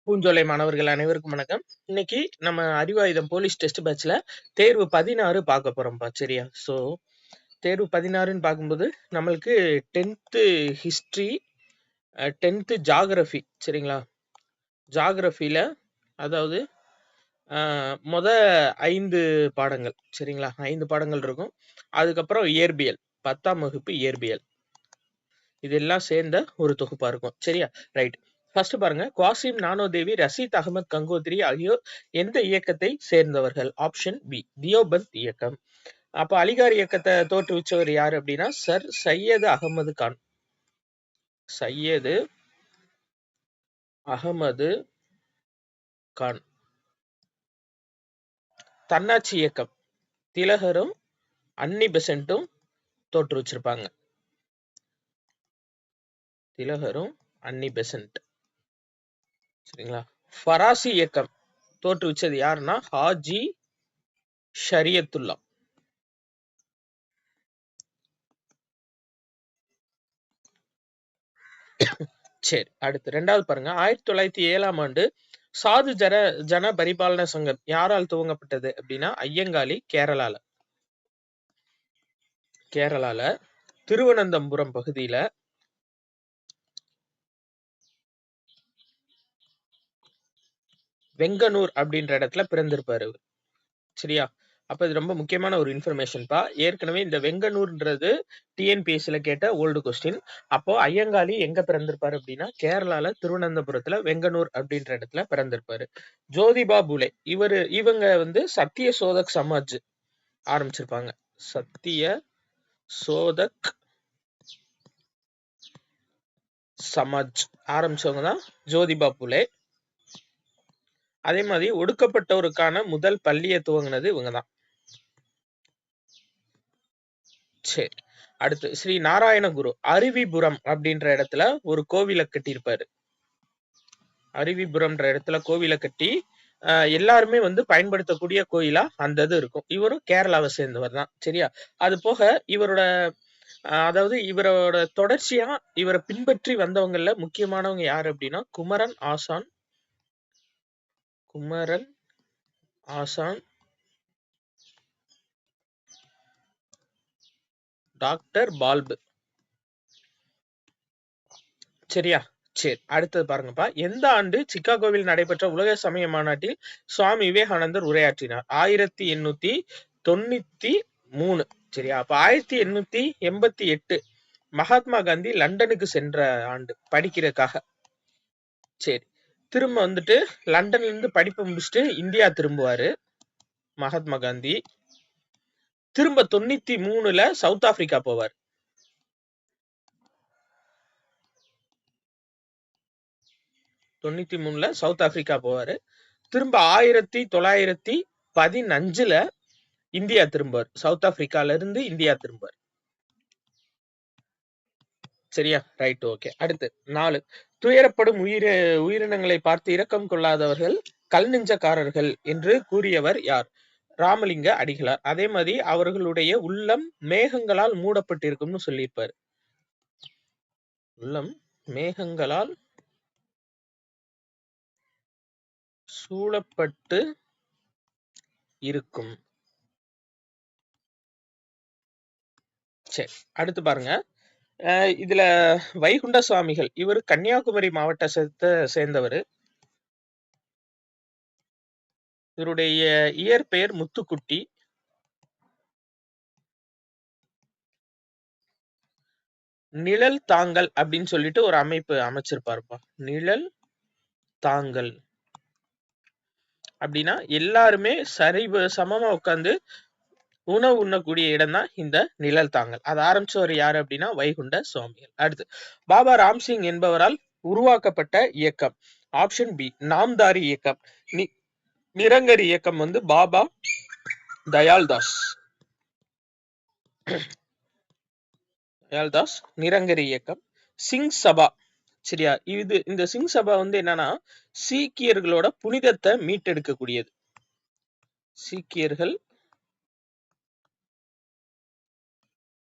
பூஞ்சோலை மாணவர்கள் அனைவருக்கும் வணக்கம். இன்னைக்கு நம்ம அறிவாயுதம் போலீஸ் டெஸ்ட் பேட்ச்ல தேர்வு 16 பார்க்க போறோம்ப்பா. சரியா? ஸோ தேர்வு 16ன்னு பார்க்கும்போது நம்மளுக்கு 10th ஹிஸ்டரி, 10th ஜாகிரபி. சரிங்களா? ஜாகிரபில அதாவது மொத 5 பாடங்கள். சரிங்களா? 5 பாடங்கள் இருக்கும். அதுக்கப்புறம் இயற்பியல், 10ஆம் வகுப்பு இயற்பியல். இதெல்லாம் சேர்ந்த ஒரு தொகுப்பா இருக்கும். சரியா? ரைட். ஃபர்ஸ்ட் பாருங்க, குவாசிம் நானோதேவி, ரஷீத் அகமது கங்கோத்ரி ஆகியோர் எந்த இயக்கத்தை சேர்ந்தவர்கள்? ஆப்ஷன் பி, தியோபந்த் இயக்கம். அப்ப அலிகார் இயக்கத்தை தோற்றுவிச்சவர் யாரு அப்படின்னா சர் சையது அகமது கான். சையது அகமது கான். தன்னாட்சி இயக்கம் திலகரும் அன்னி பெசன்ட்டும் தோற்றுவிச்சிருப்பாங்க. திலகரும் அன்னி பெசன்ட். சரிங்களா? ஃபராசி இயக்கம் தோற்றுவிச்சது யாருன்னா ஹாஜி ஷரியத்துல்லா. சரி, அடுத்து 2வது பாருங்க, 1907ஆம் ஆண்டு சாது ஜன பரிபாலன சங்கம் யாரால் துவங்கப்பட்டது அப்படின்னா ஐயங்காளி, கேரளால திருவனந்தபுரம் பகுதியில வெங்கனூர் அப்படின்ற இடத்துல பிறந்திருப்பாரு. சரியா? அப்ப இது ரொம்ப முக்கியமான ஒரு இன்ஃபர்மேஷன்பா. ஏற்கனவே இந்த வெங்கனூர்ன்றது டிஎன்பிஎஸ்சில கேட்ட ஓல்டு கொஸ்டின். அப்போ ஐயங்காளி எங்க பிறந்திருப்பாரு அப்படின்னா கேரளால திருவனந்தபுரத்துல வெங்கனூர் அப்படின்ற இடத்துல பிறந்திருப்பாரு. ஜோதிபா பூலே இவங்க வந்து சத்திய சோதக் சமாஜ் ஆரம்பிச்சிருப்பாங்க. சத்திய சோதக் சமாஜ் ஆரம்பிச்சவங்க தான் ஜோதிபா பூலே. அதே மாதிரி ஒடுக்கப்பட்டோருக்கான முதல் பள்ளியை துவங்கினது இவங்கதான். சரி, அடுத்து ஸ்ரீ நாராயணகுரு அருவிபுரம் அப்படின்ற இடத்துல ஒரு கோவிலை கட்டியிருப்பாரு. அருவிபுரம்ன்ற இடத்துல கோவிலை கட்டி எல்லாருமே வந்து பயன்படுத்தக்கூடிய கோயிலா அந்த இது இருக்கும். இவரும் கேரளாவை சேர்ந்தவர் தான். சரியா? அது போக இவரோட அதாவது இவரோட தொடர்ச்சியா இவரை பின்பற்றி வந்தவங்கல முக்கியமானவங்க யாரு அப்படின்னா குமரன் ஆசான், டாக்டர் பால்பு. சரியா? சரி, அடுத்தது பாருங்கப்பா, எந்த ஆண்டு சிக்காகோவில் நடைபெற்ற உலக சமய மாநாட்டில் சுவாமி விவேகானந்தர் உரையாற்றினார்? 1893. சரியா? அப்ப 1888 மகாத்மா காந்தி லண்டனுக்கு சென்ற ஆண்டு படிக்கிறதுக்காக. சரி, திரும்ப வந்துட்டு லண்டன்ல இருந்து படிப்பை முடிச்சுட்டு இந்தியா திரும்புவாரு மகாத்மா காந்தி. திரும்ப 93ல சவுத் ஆப்பிரிக்கா போவார். 93ல சவுத் ஆப்பிரிக்கா போவாரு. திரும்ப 1915ல இந்தியா திரும்புவார். சவுத் ஆப்பிரிக்கால இருந்து இந்தியா திரும்புவார். சரியா? Right, okay. அடுத்து 4, துயரப்படும் உயிரினங்களை பார்த்து இரக்கம் கொள்ளாதவர்கள் கல் நெஞ்சக்காரர்கள் என்று கூறியவர் யார்? ராமலிங்க அடிகளார். அதே மாதிரி அவர்களுடைய உள்ளம் மேகங்களால் மூடப்பட்டிருக்கும்னு சொல்லியிருப்பாரு. உள்ளம் மேகங்களால் சூழப்பட்டு இருக்கும். சரி, அடுத்து பாருங்க, இதுல வைகுண்ட சுவாமிகள் இவர் கன்னியாகுமரி மாவட்டத்தை சேர்ந்தவர். இவருடைய இயற்பெயர் முத்துக்குட்டி. நிழல் தாங்கல் அப்படின்னு சொல்லிட்டு ஒரு அமைப்பு அமைச்சிருப்பாருப்பா. நிழல் தாங்கல் அப்படின்னா எல்லாருமே சமமா உட்கார்ந்து உணவு உண்ணக்கூடிய இடம் தான் இந்த நிழல் தாங்கல். அதை ஆரம்பிச்சவர் யாரு அப்படின்னா வைகுண்ட சுவாமிகள். அடுத்து பாபா ராம்சிங் என்பவரால் உருவாக்கப்பட்ட இயக்கம். ஆப்ஷன் பி, நாம்தாரி இயக்கம். நிரங்கரி இயக்கம் வந்து பாபா தயால்தாஸ் நிரங்கரி இயக்கம். சிங் சபா. சரியா? இந்த சிங் சபா வந்து என்னன்னா சீக்கியர்களோட புனிதத்தை மீட்டெடுக்கக்கூடியது. சீக்கியர்கள்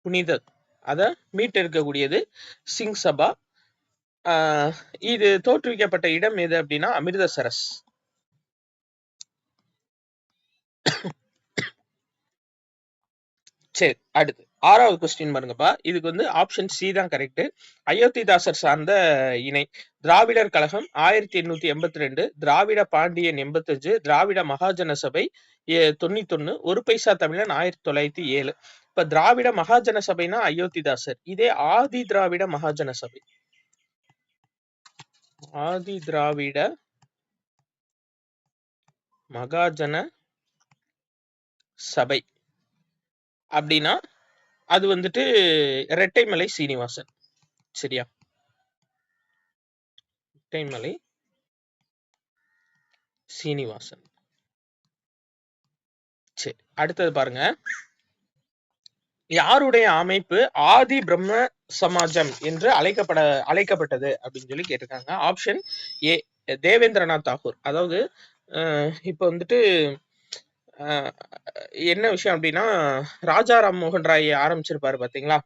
புனித அத மீட்டெடுக்கக்கூடியது சிங் சபா. இது தோற்றுவிக்கப்பட்ட இடம் எது அப்படின்னா அமிர்தசரஸ். சரி, அடுத்து 6வது கொஸ்டின் பாருங்கப்பா. இதுக்கு வந்து ஆப்ஷன் சி தான் கரெக்ட். அயோத்திதாசர் சார்ந்த இணை. திராவிடர் கழகம் 1882, திராவிட பாண்டியன் 85, திராவிட மகாஜன சபை 91, ஒரு பைசா தமிழன் 1907. இப்ப திராவிட மகாஜன சபைனா அயோத்திதாசர். இதே ஆதி திராவிட மகாஜன சபை, ஆதி திராவிட மகாஜன சபை அப்படின்னா அது வந்துட்டு இரட்டைமலை சீனிவாசன். சரியா? இரட்டைமலை சீனிவாசன். சரி, அடுத்தது பாருங்க. யாருடைய அமைப்பு ஆதி பிரம்ம சமாஜம் என்று அழைக்கப்பட்டது அப்படின்னு சொல்லி கேட்டிருக்காங்க. Option A Debendranath Tagore. அதாவது இப்ப வந்துட்டு என்ன விஷயம் அப்படின்னா, ராஜா ராம்மோகன் ராய் ஆரம்பிச்சிருப்பாரு பாத்தீங்களா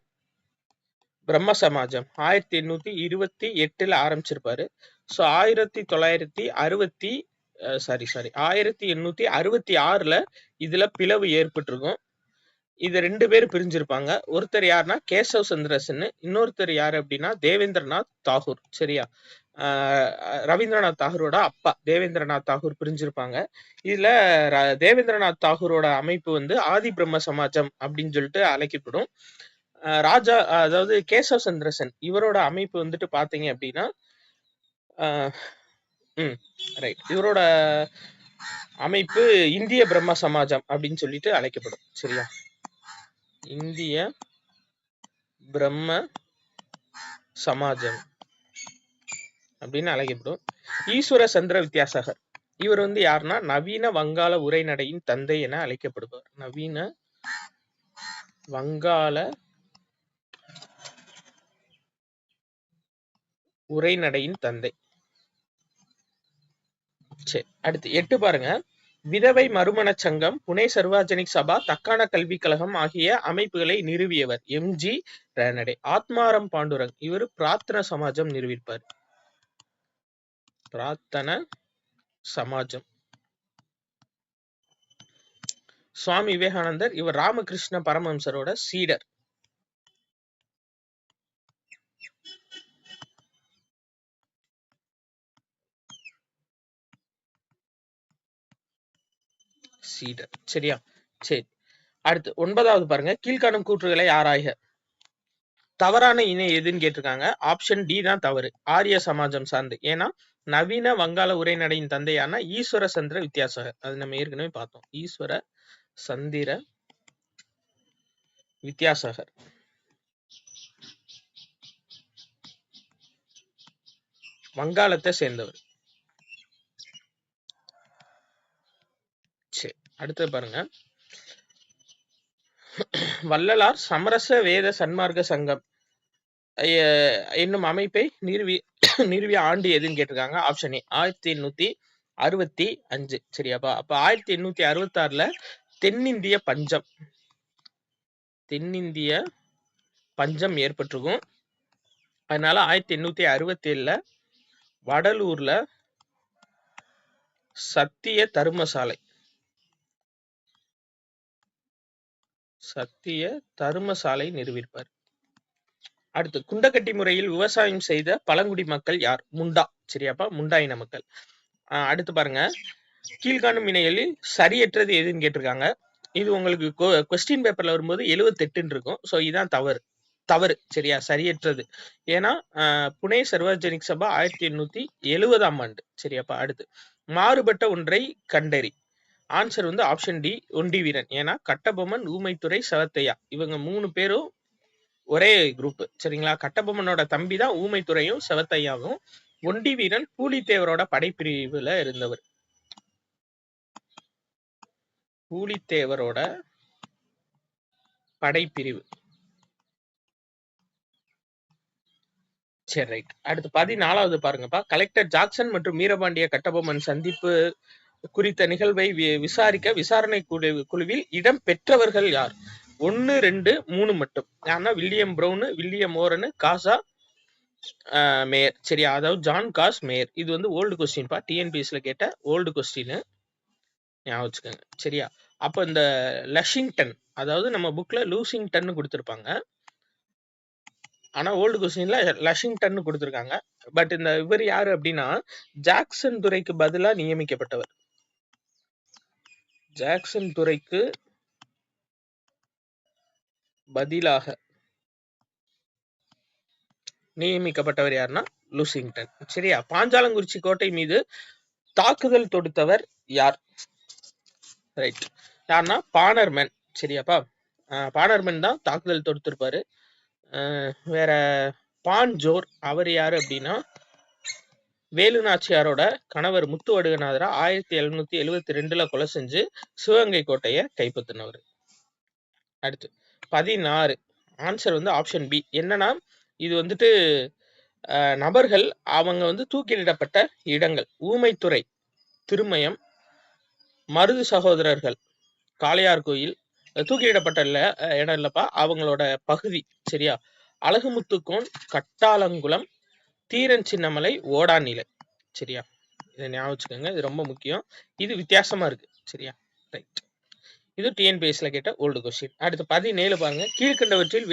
பிரம்ம சமாஜம். 1828 ஆரம்பிச்சிருப்பாரு. ஸோ 1866 இதுல பிளவு ஏற்பட்டிருக்கும். இது 2 பேர் பிரிஞ்சிருப்பாங்க. ஒருத்தர் யாருன்னா கேசவ் சந்திர சென், இன்னொருத்தர் யாரு அப்படின்னா தேவேந்திரநாத் தாகூர். சரியா? ரவீந்திரநாத் தாகூரோட அப்பா தேவேந்திரநாத் தாகூர் பிரிஞ்சிருப்பாங்க. இதுல தேவேந்திரநாத் தாகூரோட அமைப்பு வந்து ஆதி பிரம்ம சமாஜம் அப்படின்னு சொல்லிட்டு அழைக்கப்படும். ராஜா அதாவது கேசவ் சந்திர சென் இவரோட அமைப்பு வந்துட்டு பாத்தீங்க அப்படின்னா ரைட், இவரோட அமைப்பு இந்திய பிரம்ம சமாஜம் அப்படின்னு சொல்லிட்டு அழைக்கப்படும். சரியா? இந்திய பிரம்ம சமாஜம் அப்படின்னு அழைக்கப்படும். ஈஸ்வர சந்திர வித்யாசாகர் இவர் வந்து யாருன்னா நவீன வங்காள உரைநடையின் தந்தை என அழைக்கப்படுவார். நவீன வங்காள உரைநடையின் தந்தை. சரி, அடுத்து 8 பாருங்க. விதவை மறுமண சங்கம், புனே சர்வாஜனிக் சபா, தக்கான கல்விக் கழகம் ஆகிய அமைப்புகளை நிறுவியவர் எம்ஜி ரானடே. ஆத்மாரம் பாண்டுரங் இவர் பிரார்த்தன சமாஜம் நிறுவிப்பார். பிரார்த்தன சமாஜம். சுவாமி விவேகானந்தர் இவர் ராமகிருஷ்ண பரமஹம்சரோட சீடர். சரியா? சரி, அடுத்து 9வது பாருங்க. கீழ்காணும் கூற்றுகளை ஆராய்க. தவறான இணை எதுன்னு கேட்டிருக்காங்க. ஆப்ஷன் டி தான் தவறு, ஆரிய சமாஜம் சார்ந்து. ஏன்னா நவீன வங்காள உரைநடையின் தந்தையான ஈஸ்வர சந்திர வித்யாசாகர், அது நம்ம ஏற்கனவே பார்த்தோம். ஈஸ்வர சந்திர வித்யாசாகர் வங்காளத்தை சேர்ந்தவர். சரி, அடுத்து பாருங்க. வள்ளலார் சமரச வேத சன்மார்க்க சங்கம் என்னும் அமைப்பை நிறுவிய ஆண்டு எதுன்னு கேட்டிருக்காங்க. ஆப்ஷன் ஏ 1865. சரியாப்பா? அப்ப 1866 தென்னிந்திய பஞ்சம் ஏற்பட்டிருக்கும். அதனால 1867 வடலூர்ல சத்திய தருமசாலை நிறுவிப்பார். அடுத்து குண்டக்கட்டி முறையில் விவசாயம் செய்த பழங்குடி மக்கள் யார்? முண்டா. சரியாப்பா? முண்டா இன மக்கள். அடுத்து பாருங்க. கீழ்காணும் இணைகளில் சரியற்றது எதுன்னு கேட்டிருக்காங்க. இது உங்களுக்கு கொஸ்டின் பேப்பர்ல வரும்போது 78 இருக்கும். சோ இதான் தவறு. சரியா? சரியற்றது. ஏன்னா புனே சர்வஜனிக் சபா 1870 ஆண்டு. சரியாப்பா? அடுத்து மாறுபட்ட ஒன்றை கண்டறி. ஆன்சர் வந்து ஆப்ஷன் டி ஒண்டி வீரன். ஏன்னா கட்டபொம்மன், ஊமைத்துறை, சவத்தையா இவங்க 3 பேரும் ஒரே குரூப். சரிங்களா? கட்டபொம்மனோட தம்பி தான் ஊமைத்துறையும் செவத்தையாவும். ஒண்டி வீரன் பூலித்தேவரோட படைப்பிரிவுல இருந்தவர். பூலித்தேவரோட படைப்பிரிவு. சரி, ரைட். அடுத்து 14வது பாருங்கப்பா. கலெக்டர் ஜாக்சன் மற்றும் வீரபாண்டிய கட்டபொம்மன் சந்திப்பு குறித்த நிகழ்வை விசாரிக்க விசாரணை குழுவில் இடம் பெற்றவர்கள் யார்? 1, 2, 3 மட்டும். யாருன்னா வில்லியம் பிரவுன், வில்லியம் ஓரன், காசா, மேயர். சரியா? அதாவது ஜான் காஸ் மேயர். இது வந்து ஓல்டு கொஸ்டின் பா. டிஎன்பிஎஸ்ல கேட்ட ஓல்டு கொஸ்டின். ஞாபகம் வச்சுக்கோங்க. சரியா? அப்ப இந்த லஷிங்டன், அதாவது நம்ம புக்ல லூசிங்டன் கொடுத்திருப்பாங்க. ஆனா ஓல்டு கொஸ்டின்ல லஷிங்டன் கொடுத்திருக்காங்க. பட் இந்த இவர் யாரு அப்படின்னா ஜாக்சன் துரைக்கு பதிலா நியமிக்கப்பட்டவர். ஜாக்சன் துரைக்கு பதிலாக நியமிக்கப்பட்டவர் யாருன்னா லூசிங்டன். சரியா? பாஞ்சாலங்குறிச்சி கோட்டை மீது தாக்குதல் தொடுத்தவர் யார்? ரைட். யாருன்னா பானர்மேன். சரியாப்பா? பானர்மேன் தான் தாக்குதல் தொடுத்திருப்பாரு. வேற பான்ஜோர், அவர் யாரு அப்படின்னா வேலு நாச்சியாரோட கணவர் முத்து வடுகநாதரா 1772ல கொலை செஞ்சு சிவகங்கை கோட்டையை கைப்பற்றினவர். அடுத்து 16. ஆன்சர் வந்து ஆப்ஷன் பி. என்னன்னா இது வந்துட்டு நபர்கள் அவங்க வந்து தூக்கிலிடப்பட்ட இடங்கள். ஊமைத்துறை திருமயம், மருது சகோதரர்கள் காளையார் கோயில், தூக்கிலிடப்பட்ட இடம் இல்லப்பா, அவங்களோட பகுதி. சரியா? அழகுமுத்துக்கோன், கட்டாலங்குளம், தீரன் சின்னமலை, ஓடாநிலை. சரியா? இதை ஞாபகம் வச்சுக்கோங்க. இது ரொம்ப முக்கியம். இது வித்தியாசமா இருக்கு. சரியா? ரைட். இது டிஎன்பிஎஸ்ல கேட்ட ஓல்டு கொஸ்டின். அடுத்து 17 பாருங்க. கீழ்கண்டவற்றில்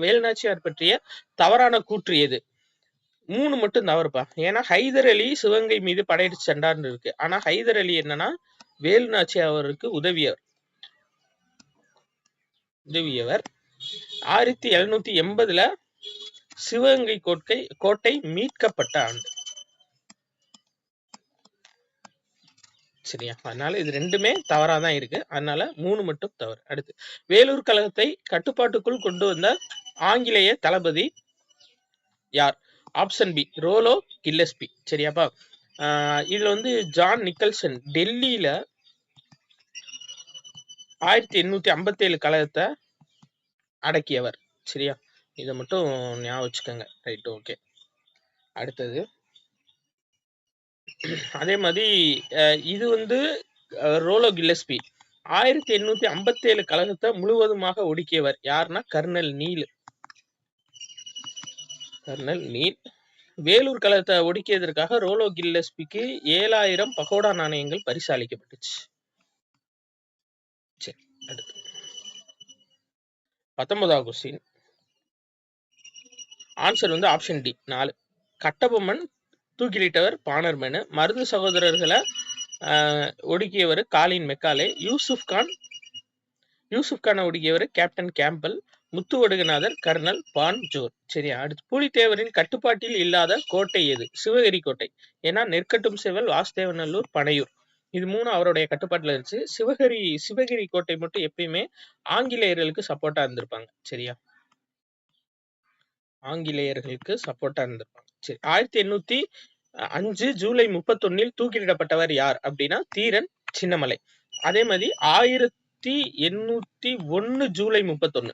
வேலுநாச்சியார் பற்றிய தவறான கூற்று எது? 3 மட்டும் தவறுப்பா. ஏன்னா ஹைதர் அலி சிவகங்கை மீது படையெடுத்து சென்றார்னு இருக்கு. ஆனா ஹைதர் அலி என்னன்னா வேலுநாச்சியார் அவருக்கு உதவியவர். 1780ல சிவகங்கை கோட்டை மீட்கப்பட்ட ஆண்டு. சரியா? அதனால இது ரெண்டுமே தவறாதான் இருக்கு. அதனால 3 மட்டும் தவறு. அடுத்து வேலூர் கழகத்தை கட்டுப்பாட்டுக்குள் கொண்டு வந்த ஆங்கிலேய தளபதி யார்? Option B Rollo Gillespie. சரியாப்பா? இதுல வந்து ஜான் நிக்கல்சன் டெல்லியில 1857 கழகத்தை அடக்கியவர். சரியா? இதை மட்டும் ஞாபகம் வச்சுக்கோங்க. ரைட். ஓகே. அடுத்தது அதே மாதிரி இது வந்து ரோலோ கில்லஸ்பி 1857 கழகத்தை முழுவதுமாக ஒடுக்கியவர் யாருன்னா கர்னல் நீல். வேலூர் கழகத்தை ஒடுக்கியதற்காக ரோலோ கில்லஸ்பிக்கு 7000 பகோடா நாணயங்கள் பரிசு அளிக்கப்பட்டுச்சு. சரி. அடுத்து 19வது கொஸ்டின். ஆன்சர் வந்து ஆப்ஷன் டி 4. கட்டபொம்மன் தூக்கிலிட்டவர் பானர்மேனு, மருது சகோதரர்களை ஒடுக்கியவர் காலின் மெக்காலே, யூசுப் கானை ஒடுக்கியவர் கேப்டன் கேம்பல், முத்து வடுகநாதர் கர்னல் பான்ஜோர். சரியா? அடுத்து புலித்தேவரின் கட்டுப்பாட்டில் இல்லாத கோட்டை எது? சிவகிரி கோட்டை. ஏன்னா நெற்கட்டும் சேவல், வாசுதேவநல்லூர், பனையூர், இது 3 அவருடைய கட்டுப்பாட்டுல இருந்துச்சு. சிவகிரி கோட்டை மட்டும் எப்பயுமே ஆங்கிலேயர்களுக்கு சப்போர்ட்டா இருந்திருப்பாங்க. சரியா? ஆங்கிலேயர்களுக்கு சப்போர்ட்டா இருந்திருப்பாங்க. சரி. 1805 ஜூலை 31 தூக்கிலிடப்பட்டவர் யார் அப்படின்னா தீரன் சின்னமலை. அதே மாதிரி 1801 ஜூலை 31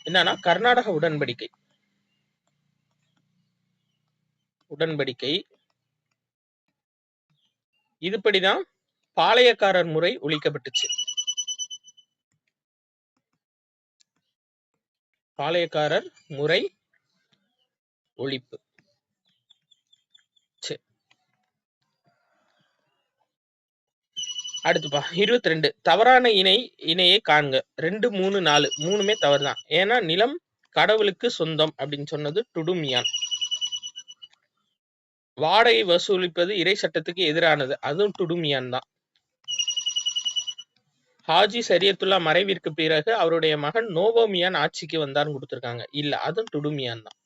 என்னன்னா கர்நாடக உடன்படிக்கை. இதுபடிதான் பாளையக்காரர் முறை ஒழிக்கப்பட்டுச்சு. பாளையக்காரர் முறை ஒழிப்பு. சரி. அடுத்துப்பா 22. தவறான இணையை காண்க. 2, 3, 4 மூணுமே தவறுதான். ஏன்னா நிலம் கடவுளுக்கு சொந்தம் அப்படின்னு சொன்னது டுடுமியான். வாடகை வசூலிப்பது இறை சட்டத்துக்கு எதிரானது, அதுவும் டுடுமியான் தான். ஹாஜி சரியத்துல்லா மறைவிற்கு பிறகு அவருடைய மகன் நோவோமியான் ஆட்சிக்கு வந்தார்னு கொடுத்திருக்காங்க. இல்ல, அதுவும் டுடுமியான் தான்.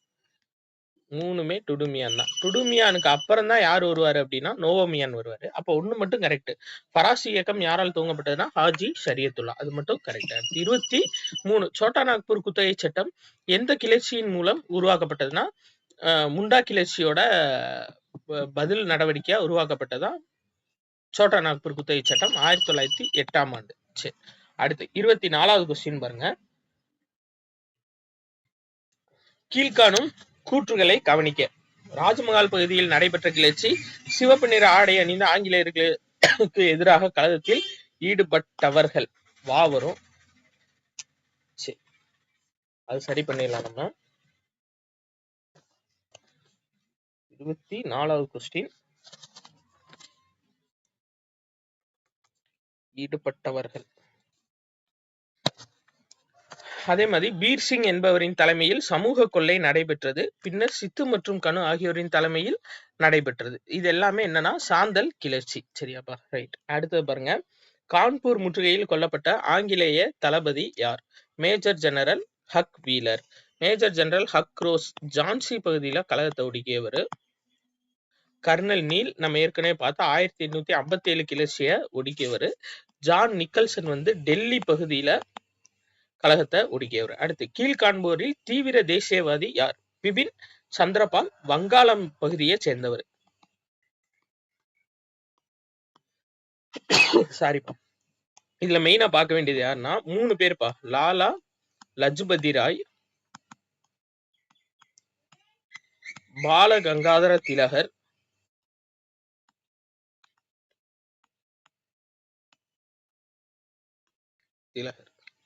3மே டுடுமியான் தான். டுடுமியானுக்கு அப்புறம் தான் யார் வருவாரு அப்படின்னா நோவோமியான் வருவாரு. அப்ப ஒண்ணு மட்டும் கரெக்ட். பராசி இயக்கம் யாரால் துவங்கப்பட்டதுன்னா ஹாஜி ஷரியத்துல்லா. அது மட்டும் கரெக்ட். 23. சோட்டா நாக்பூர் குத்தகை சட்டம் எந்த கிளர்ச்சியின் மூலம் உருவாக்கப்பட்டதுன்னா முண்டா கிளர்ச்சியோட பதில் நடவடிக்கையா உருவாக்கப்பட்டதான் சோட்டா நாக்பூர் குத்தகை சட்டம் 1908ஆம் ஆண்டு. சரி. அடுத்து 24வது கொஸ்டின் பாருங்க. கீழ்காணும் கூற்றுகளை கவனிக்க. ராஜமஹால் பகுதியில் நடைபெற்ற கிளர்ச்சி சிவப்பு நிற ஆடை அணிந்த ஆங்கிலேயர்களுக்கு எதிராக கழகத்தில் ஈடுபட்டவர்கள் வரும். சரி, அது சரி பண்ணிடலாம் நம்ம. 24வது கொஸ்டின். ஈடுபட்டவர்கள். அதே மாதிரி பீர் சிங் என்பவரின் தலைமையில் சமூக கொள்ளை நடைபெற்றது. பின்னர் சித்து மற்றும் கனு ஆகியோரின் தலைமையில் நடைபெற்றது. இது எல்லாமே என்னன்னா சாந்தல் கிளர்ச்சி. சரியாப்பா? ரைட். அடுத்தது பாருங்க. கான்பூர் முற்றுகையில் கொல்லப்பட்ட ஆங்கிலேய தளபதி யார்? Major general Hugh Wheeler. Major general Hugh Rose Jhansi பகுதியில கழகத்தை ஒடுக்கியவர். கர்னல் நீல் நம்ம ஏற்கனவே பார்த்தா 1857 கிளர்ச்சியை ஒடுக்கியவர். ஜான் நிக்கல்சன் வந்து டெல்லி பகுதியில கழகத்தை ஒடுக்கியவர். அடுத்து கீழ்காண்போரில் தீவிர தேசியவாதி யார்? பிபின் சந்திரபால் வங்காளம் பகுதியை சேர்ந்தவர். சாரிப்பா, இதுல மெயினா பார்க்க வேண்டியது யாருன்னா 3 பேருப்பா. லாலா லஜ்பதி ராய், பால கங்காதர திலகர்,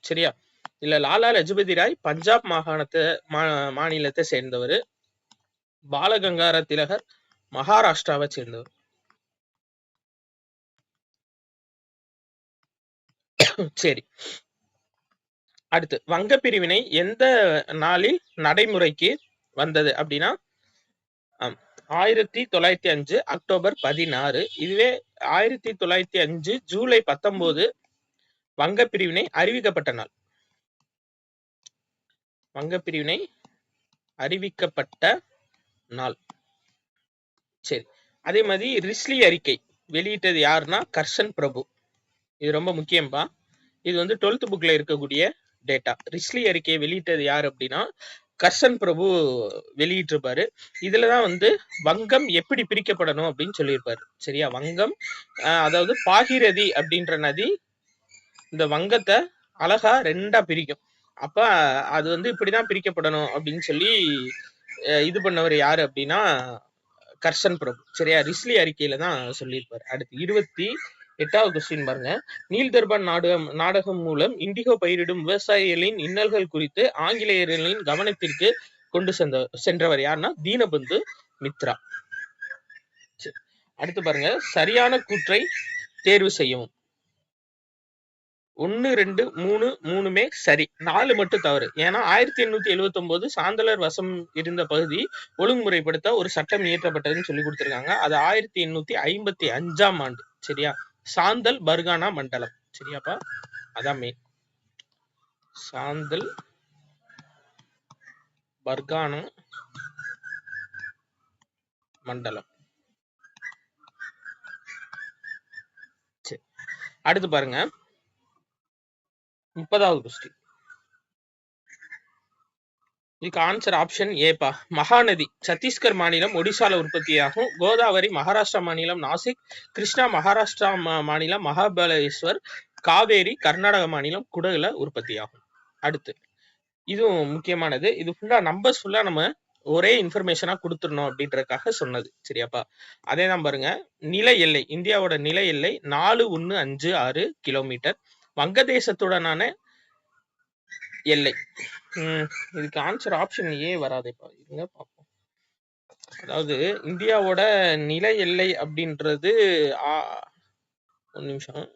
சரியா? இல்ல லாலா லஜ்பதி ராய் பஞ்சாப் மாநிலத்தை சேர்ந்தவர். பாலகங்கார திலகர் மகாராஷ்டிராவை சேர்ந்தவர். சரி, அடுத்து வங்க பிரிவினை எந்த நாளில் நடைமுறைக்கு வந்தது அப்படின்னா 1905 அக்டோபர் 16. இதுவே 1905 ஜூலை 19 வங்க பிரிவினை அறிவிக்கப்பட்ட நாள். வங்க பிரிவினை அறிவிக்கப்பட்ட நாள். சரி, அதே மாதிரி ரிஸ்லி அறிக்கை வெளியிட்டது யாருன்னா கர்சன் பிரபு. இது ரொம்ப முக்கியம்பா. இது வந்து 12th புக்ல இருக்கக்கூடிய டேட்டா. ரிஸ்லி அறிக்கையை வெளியிட்டது யார் அப்படின்னா கர்சன் பிரபு வெளியிட்டிருப்பாரு. இதுலதான் வந்து வங்கம் எப்படி பிரிக்கப்படணும் அப்படின்னு சொல்லியிருப்பாரு. சரியா? வங்கம் அதாவது பாகிரதி அப்படின்ற நதி இந்த வங்கத்தை அழகா 2ஆ பிரிக்கும். அப்ப அது வந்து இப்படிதான் பிரிக்கப்படணும் அப்படின்னு சொல்லி இது பண்ணவர் யாரு அப்படின்னா கர்சன் பிரபு. சரியா? ரிஸ்லி அறிக்கையில தான் சொல்லியிருப்பாரு. அடுத்து 28வது கொஸ்டின் பாருங்க. நீல் தர்பான் நாடகம் மூலம் இண்டிகோ பயிரிடும் விவசாயிகளின் இன்னல்கள் குறித்து ஆங்கிலேயர்களின் கவனத்திற்கு கொண்டு சென்றவர் யாருன்னா தீனபந்து மித்ரா. அடுத்து பாருங்க. சரியான கூற்றை தேர்வு செய்யவும். 1, 2, 3 3மே சரி, 4 மட்டும் தவறு. ஏன்னா 1879 சாந்தலர் வசம் இருந்த பகுதி ஒழுங்குமுறைப்படுத்த ஒரு சட்டம் இயற்றப்பட்டதுன்னு சொல்லி கொடுத்திருக்காங்க. அது 1855ஆம் ஆண்டு. சரியா? சாந்தல் பர்கானா மண்டலம். சரியாப்பா? அதான் மெயின். சாந்தல் பர்கானா மண்டலம். சரி, அடுத்து பாருங்க. 30வது கொஸ்டின். இதுக்கு ஆன்சர் ஆப்ஷன் ஏப்பா. மகாநதி சத்தீஸ்கர் மாநிலம் ஒடிசால உற்பத்தியாகும். கோதாவரி மகாராஷ்டிரா மாநிலம் நாசிக், கிருஷ்ணா மகாராஷ்டிரா மாநிலம் மகாபலேஸ்வர், காவேரி கர்நாடக மாநிலம் குடகுல உற்பத்தியாகும். அடுத்து இதுவும் முக்கியமானது. இது ஃபுல்லா நம்பர்ஸ் ஃபுல்லா நம்ம ஒரே இன்ஃபர்மேஷனா கொடுத்துடணும் அப்படின்றதுக்காக சொன்னது. சரியாப்பா? அதே தான் பாருங்க. நில எல்லை, இந்தியாவோட நில எல்லை 4156 கிலோமீட்டர். வங்கதேசத்துடனான எல்லை. இதுக்கு ஆன்சர் ஆப்ஷன் ஏ வராதேப்பா. இருங்க பார்ப்போம். அதாவது இந்தியாவோட நில எல்லை அப்படின்றது ஒரு நிமிஷம்.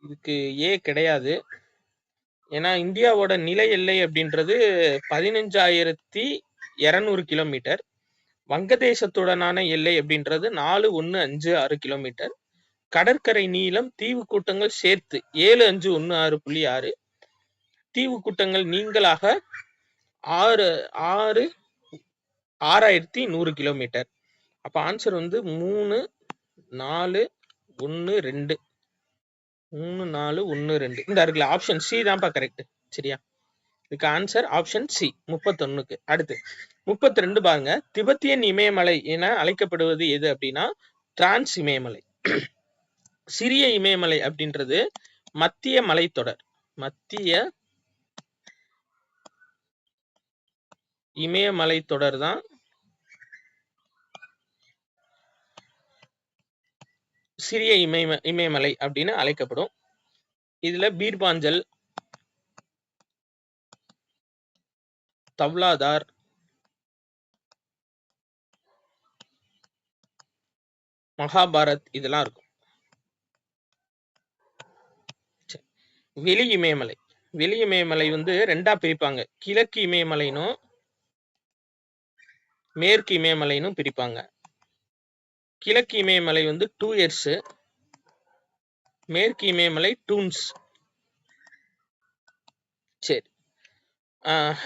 இதுக்கு ஏ கிடையாது. ஏன்னா இந்தியாவோட நில எல்லை அப்படின்றது 15,200 கிலோமீட்டர். வங்கதேசத்துடனான எல்லை அப்படின்றது 4156 கிலோமீட்டர். கடற்கரை நீளம் தீவு கூட்டங்கள் சேர்த்து 7516.6, தீவு கூட்டங்கள் நீங்களாக 6100 கிலோமீட்டர். அப்ப ஆன்சர் வந்து 3, 4, 1, 2. 3, 4, 1, 2 இந்த இருக்குல்ல, ஆப்ஷன் சி தான்ப்பா கரெக்ட். சரியா? இதுக்கு ஆன்சர் ஆப்ஷன் சி 31க்கு. அடுத்து 32 பாருங்க. திபெத்தியன் இமயமலை என அழைக்கப்படுவது எது அப்படின்னா டிரான்ஸ் இமயமலை. சிறிய இமயமலை அப்படின்றது மத்திய மலைத்தொடர். மத்திய இமயமலை தொடர் தான் சிறிய இமயமலை அப்படின்னு அழைக்கப்படும். இதுல பீர்பாஞ்சல், தவ்லாதார், மகாபாரத் இதெல்லாம் இருக்கும். வெளி இமயமலை, வெளி இமயமலை வந்து ரெண்டா பிரிப்பாங்க. கிழக்கு இமயமலைனும் மேற்கு இமயமலைனும் பிரிப்பாங்க. கிழக்கு இமயமலை வந்து 2 years, மேற்கு இமயமலை டூன்ஸ். சரி,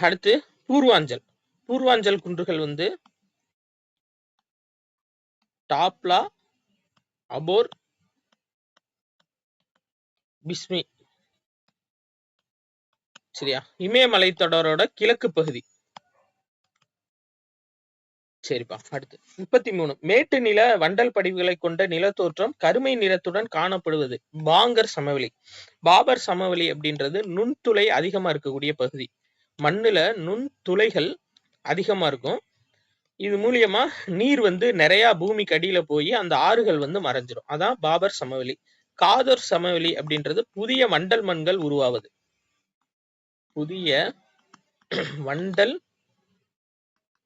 அடுத்து பூர்வாஞ்சல். பூர்வாஞ்சல் குன்றுகள் வந்து டாப்லா, அபோர், பிஸ்மி. சரியா? இமயமலை தொடரோட கிழக்கு பகுதி. சரிப்பா. அடுத்து 33 மேட்டு நில வண்டல் படிவுகளை கொண்ட நிலத்தோற்றம் கருமை நிறத்துடன் காணப்படுவது பாங்கர் சமவெளி. பாபர் சமவெளி அப்படின்றது நுண்துளை அதிகமா இருக்கக்கூடிய பகுதி. மண்ணுல நுண்துளைகள் அதிகமா இருக்கும். இது மூலியமா நீர் வந்து நிறைய பூமிக்கு அடியில போய் அந்த ஆறுகள் வந்து மறைஞ்சிரும். அதான் பாபர் சமவெளி. காதர் சமவெளி அப்படின்றது புதிய வண்டல் மண்கள் உருவாவது. புதிய வண்டல்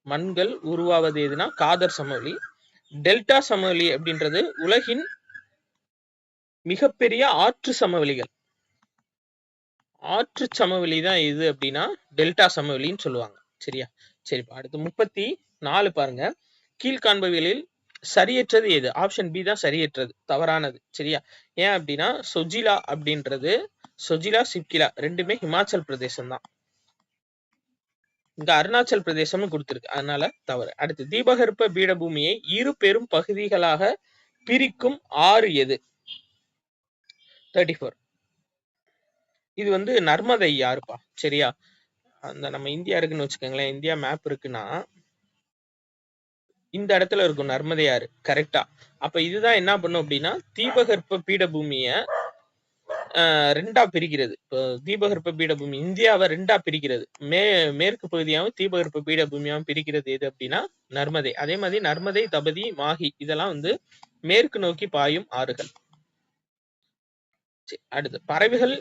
மண்கள் உருவாவது எதுனா காதர் சமவெளி. டெல்டா சமவெளி அப்படின்றது உலகின் மிகப்பெரிய ஆற்று சமவெளிகள். ஆற்று சமவெளி தான் எது அப்படின்னா டெல்டா சமவெளின்னு சொல்லுவாங்க. சரியா? சரிப்பா. அடுத்து 34 பாருங்க. கீழ்காண்பவைகளில் சரியற்றது எது? ஆப்ஷன் பி தான் சரியற்றது, தவறானது. சரியா? ஏன் அப்படின்னா சொஜிலா அப்படின்றது, சொஜிலா சிப்கிலா ரெண்டுமே ஹிமாச்சல் பிரதேசம் தான். இங்க அருணாச்சல் பிரதேசம்னு கொடுத்திருக்கு, அதனால தவறு. அடுத்து தீபகற்ப பீடபூமியை இரு பெரும் பகுதிகளாக பிரிக்கும் ஆறு எது? 34. இது வந்து நர்மதை ஆறுப்பா. சரியா? அந்த நம்ம இந்தியா இருக்குன்னு வச்சுக்கோங்களேன், இந்தியா மேப் இருக்குன்னா இந்த இடத்துல இருக்கும் நர்மதை ஆறு. கரெக்டா? அப்ப இதுதான் என்ன பண்ணும் அப்படின்னா தீபகற்ப பீடபூமிய ரெண்டா பிரிக்கிறது. இப்போ தீபகற்ப பீடபூமி இந்தியாவை ரெண்டா பிரிக்கிறது. மேற்கு பகுதியாகவும் தீபகற்ப பீடபூமியாகவும் பிரிக்கிறது எது அப்படின்னா நர்மதை. அதே மாதிரி நர்மதை, தபதி, மாஹி இதெல்லாம் வந்து மேற்கு நோக்கி பாயும் ஆறுகள். அடுத்து பறவைகள்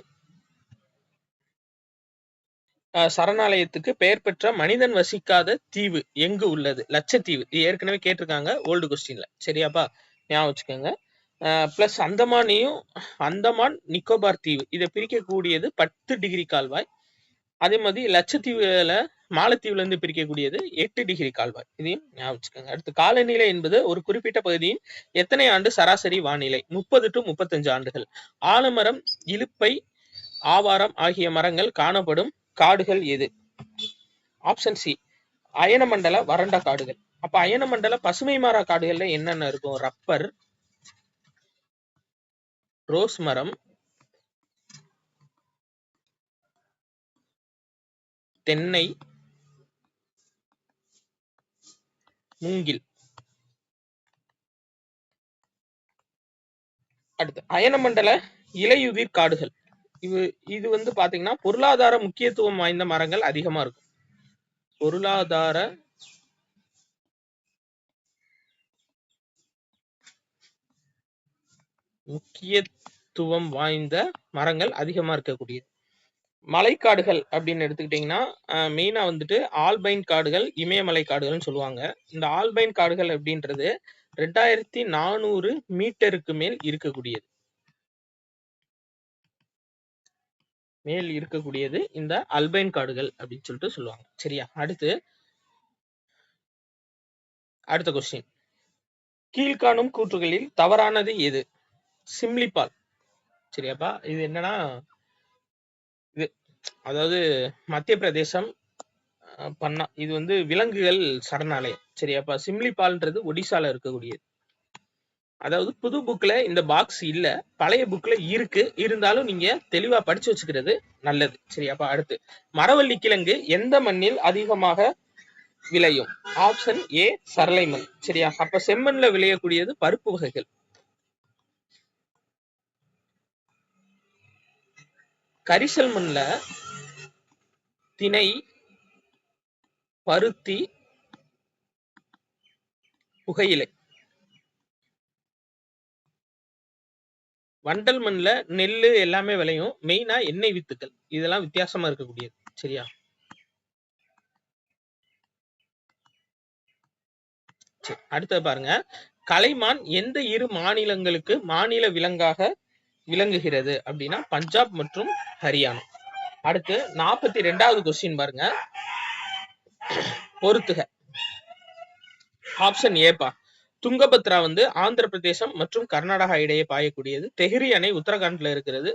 சரணாலயத்துக்கு பெயர் பெற்ற மனிதன் வசிக்காத தீவு எங்கு உள்ளது? லட்சத்தீவு. இது ஏற்கனவே கேட்டிருக்காங்க ஓல்டு கொஸ்டின்ல. சரியாப்பா? ஞாபகம் வச்சுக்கோங்க. பிளஸ் அந்தமானையும் அந்தமான் நிக்கோபார் தீவு இதை பிரிக்கக்கூடியது 10 டிகிரி கால்வாய். அதே மாதிரி லட்சத்தீவுல மாலத்தீவுல இருந்து பிரிக்கக்கூடியது 8 டிகிரி கால்வாய். இதையும் ஞாபகம் வச்சுக்கோங்க. அடுத்து காலநிலை என்பது ஒரு குறிப்பிட்ட பகுதியின் எத்தனை ஆண்டு சராசரி வானிலை? 30 to 35 ஆண்டுகள். ஆலமரம், இலுப்பை, ஆவாரம் ஆகிய மரங்கள் காணப்படும் காடுகள் எது? ஆப்ஷன் சி அயனமண்டல வறண்ட காடுகள். அப்ப அயனமண்டல பசுமை மாறா காடுகள்ல என்னென்ன இருக்கும்? ரப்பர், ரோஸ் மரம், தென்னை, மூங்கில். அடுத்து அயனமண்டல இலையுதிர் காடுகள். இது வந்து பாத்தீங்கன்னா பொருளாதார முக்கியத்துவம் வாய்ந்த மரங்கள் அதிகமா இருக்கும். பொருளாதார முக்கியத்துவம் வாய்ந்த மரங்கள் அதிகமா இருக்கக்கூடியது. மலைக்காடுகள் அப்படின்னு எடுத்துக்கிட்டீங்கன்னா மெயினா வந்துட்டு ஆல்பைன் காடுகள், இமயமலை காடுகள்னு சொல்லுவாங்க. இந்த ஆல்பைன் காடுகள் அப்படின்றது 2400 மீட்டருக்கு மேல் இருக்கக்கூடியது இந்த அல்பைன் காடுகள் அப்படின்னு சொல்லிட்டு சொல்லுவாங்க. சரியா? அடுத்த கொஸ்டின். கீழ்காணும் கூற்றுகளில் தவறானது எது? சிம்லிபால். சரியாப்பா? இது என்னன்னா இது அதாவது மத்திய பிரதேசம் பண்ணா இது வந்து விலங்குகள் சரணாலயம். சரியாப்பா? சிம்லிபால்ன்றது ஒடிசால இருக்கக்கூடியது. அதாவது புது புக்ல இந்த பாக்ஸ் இல்ல, பழைய புக்ல இருக்கு. இருந்தாலும் நீங்க தெளிவா படிச்சு வச்சுக்கிறது நல்லது. சரியாப்பா? அடுத்து மரவள்ளி கிழங்கு எந்த மண்ணில் அதிகமாக விளையும்? ஆப்ஷன் ஏ சரளை மண். சரியா? அப்ப செம்மண்ல விளையக்கூடியது பருப்பு வகைகள். கரிசல் மண்ல திணை, பருத்தி, புகையிலை. வண்டல் மண்ல நெல்லு எல்லாமே விளையும். மெயினா எண்ணெய் வித்துக்கள் இதெல்லாம் வித்தியாசமா இருக்கக்கூடியது. சரியா? சரி, அடுத்தது பாருங்க. கலைமான் எந்த இரு மாநிலங்களுக்கு மாநில விலங்காக விளங்குகிறது அப்படின்னா பஞ்சாப் மற்றும் ஹரியானா. அடுத்து 42வது கொஸ்டின் பாருங்க. பொறுத்துக. ஆப்ஷன் ஏப்பா. துங்கபத்ரா வந்து ஆந்திர பிரதேசம் மற்றும் கர்நாடகா இடையே பாயக்கூடியது. தெஹ்ரி அணை உத்தரகாண்ட்ல இருக்கிறது.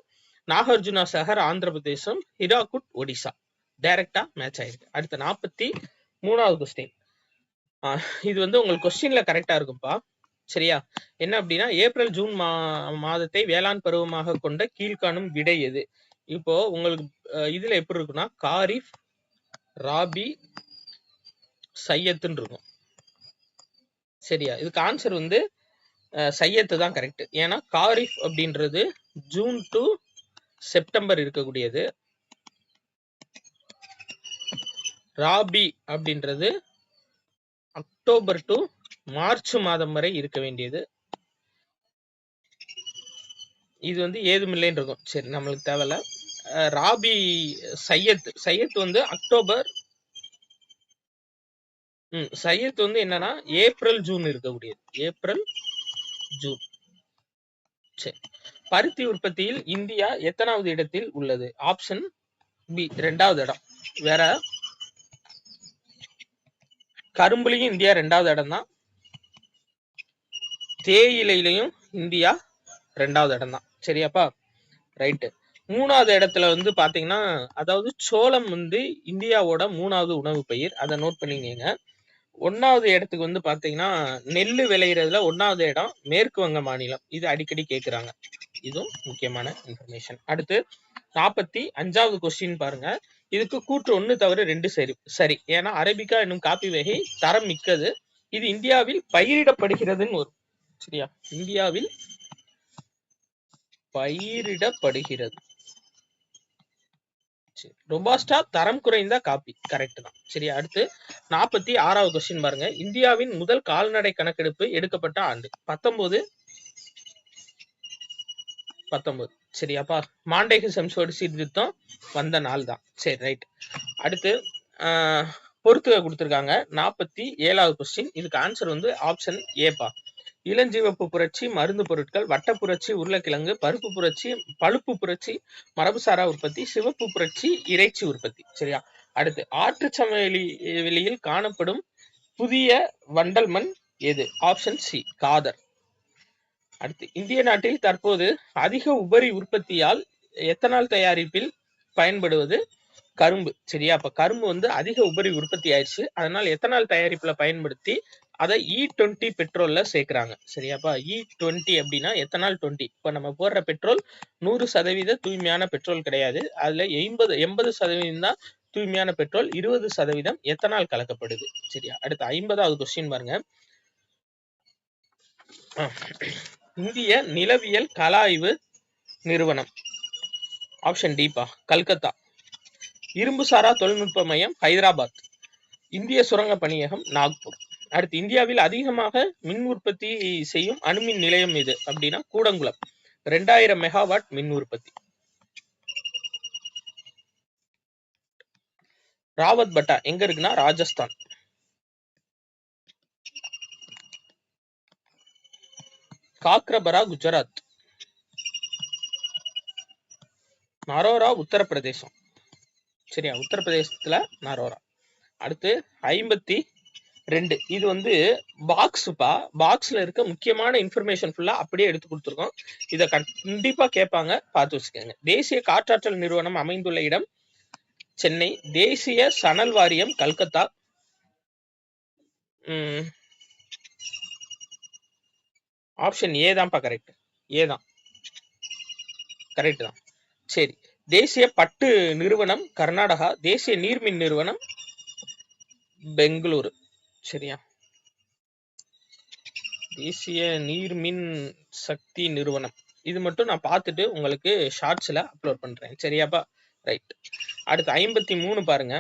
நாகார்ஜுனா சாகர் ஆந்திர பிரதேசம். ஹிராகுட் ஒடிசா. டைரக்டா மேட்ச் ஆயிருக்கு. அடுத்த 43வது கொஸ்டின். இது வந்து உங்களுக்கு கொஸ்டின்ல கரெக்டா இருக்கும்பா. சரியா? என்ன அப்படின்னா ஏப்ரல் ஜூன் மாதத்தை வேளாண் பருவமாக கொண்ட கீழ்காணும் விடை எது? இப்போ உங்களுக்கு இதுல எப்படி இருக்குன்னா காரிஃப், ராபி, சையத்துன்னு இருக்கும். சரியா? இதுக்கு ஆன்சர் வந்து சையத்து தான் கரெக்ட். ஏன்னா காரிஃப் அப்படின்றது ஜூன் டு செப்டம்பர் இருக்கக்கூடியது. ராபி அப்படின்றது அக்டோபர் டு மார்ச் மாதம் வரை இருக்க வேண்டியது. இது வந்து ஏதுமில்லைன்னு இருக்கும். சரி, நம்மளுக்கு தேவையில்ல. ராபி சையத் வந்து அக்டோபர். சையத் வந்து என்னன்னா ஏப்ரல் ஜூன் இருக்கக்கூடியது. April June. சரி, பருத்தி உற்பத்தியில் இந்தியா எத்தனாவது இடத்தில் உள்ளது? ஆப்ஷன் பி 2வது இடம். வேற கரும்புலையும் இந்தியா 2வது இடம் தான். தேயிலையிலையும் இந்தியா 2வது இடம் தான். சரியாப்பா? ரைட்டு. 3வது இடத்துல வந்து பாத்தீங்கன்னா, அதாவது சோளம் வந்து இந்தியாவோட 3வது உணவு பயிர். அதை நோட் பண்ணிக்கங்க. 1வது இடத்துக்கு வந்து பாத்தீங்கன்னா நெல்லு விளையிறதுல 1வது இடம் மேற்கு வங்க மாநிலம். இது அடிக்கடி கேட்கிறாங்க. இதுவும் முக்கியமான இன்ஃபர்மேஷன். அடுத்து 45வது கொஸ்டின் பாருங்க. இதுக்கு கூற்று 1 தவிர 2 சரி. ஏன்னா அரபிக்கா என்னும் காப்பி வகை தரம் மிக்கது. இது இந்தியாவில் பயிரிடப்படுகிறதுன்னு வரும். சரியா? இந்தியாவில் பயிரிடப்படுகிறது. ரொபாஸ்டா தரம் குறைந்த காப்பி. கரெக்ட் தான். சரி, அடுத்து 46வது கொஸ்டின் பாருங்க. இந்தியாவின் முதல் கால்நடை கணக்கெடுப்பு எடுக்கப்பட்ட ஆண்டு 19. சரியாப்பா? மாண்டேக செம்ஸ்வர்டு சீர்திருத்தம் வந்த நாள் தான். சரி, ரைட். அடுத்து பொறுத்துக கொடுத்திருக்காங்க. 47வது கொஸ்டின். இதுக்கு ஆன்சர் வந்து ஆப்ஷன் ஏப்பா. இளஞ்சிவப்பு புரட்சி, மருந்து பொருட்கள், வட்ட புரட்சி, உருளைக்கிழங்கு, பழுப்பு புரட்சி, மரபுசாரா உற்பத்தி, சிவப்பு புரட்சி, இறைச்சி உற்பத்தி. சரியா? அடுத்து ஆற்று சமவெளியில் காணப்படும் புதிய வண்டல் மண் எது? Option C Khadar. அடுத்து இந்திய நாட்டில் தற்போது அதிக உபரி உற்பத்தியால் எத்தனால் தயாரிப்பில் பயன்படுவது கரும்பு. சரியா? அப்ப கரும்பு வந்து அதிக உபரி உற்பத்தி ஆயிடுச்சு. அதனால எத்தனால் தயாரிப்புல பயன்படுத்தி அதை E20 பெட்ரோல்ல சேர்க்கிறாங்க. சரியாப்பா? E20 அப்படின்னா எத்தனால் 20. இப்ப நம்ம போடுற பெட்ரோல் 100% தூய்மையான பெட்ரோல் கிடையாது. அதுல 80% தான் தூய்மையான பெட்ரோல், 20% எத்தனால் கலக்கப்படுது. சரியா? அடுத்து 50வது கொஸ்டின் பாருங்க. இந்திய நிலவியல் கள ஆய்வு நிறுவனம். ஆப்ஷன் டிப்பா கல்கத்தா. இரும்பு சாரா தொழில்நுட்ப மையம் ஹைதராபாத். இந்திய சுரங்க பணியகம் நாக்பூர். அடுத்து இந்தியாவில் அதிகமாக மின் உற்பத்தி செய்யும் அணுமின் நிலையம் எது அப்படின்னா கூடங்குளம். 2000 மெகாவாட் மின் உற்பத்தி. ராவத் பட்டா எங்க இருக்குன்னா ராஜஸ்தான். காக்ரபரா குஜராத். நரோரா உத்தரப்பிரதேசம். சரியா? உத்தரப்பிரதேசத்துல நரோரா. அடுத்து 52. இது வந்து பாக்ஸ்பா. பாக்ஸ்ல இருக்க முக்கியமான இன்ஃபர்மேஷன் ஃபுல்லா அப்படியே எடுத்து கொடுத்துருக்கோம். இதை கண்டிப்பா கேட்பாங்க, பார்த்து வச்சுக்கோங்க. தேசிய காற்றாற்றல் நிறுவனம் அமைந்துள்ள இடம் சென்னை. தேசிய சணல் வாரியம் கல்கத்தா. ஆப்ஷன் ஏ தான்ப்பா கரெக்ட். ஏ தான் கரெக்ட் தான். சரி, தேசிய பட்டு நிறுவனம் கர்நாடகா. தேசிய நீர்மின் நிறுவனம் பெங்களூரு. சரியா? தேசிய நீர்மின் சக்தி நிறுவனம். இது மட்டும் நான் பார்த்துட்டு உங்களுக்கு ஷார்ட்ஸ்ல அப்லோட் பண்றேன். சரியாப்பா? ரைட். அடுத்து 53 பாருங்க.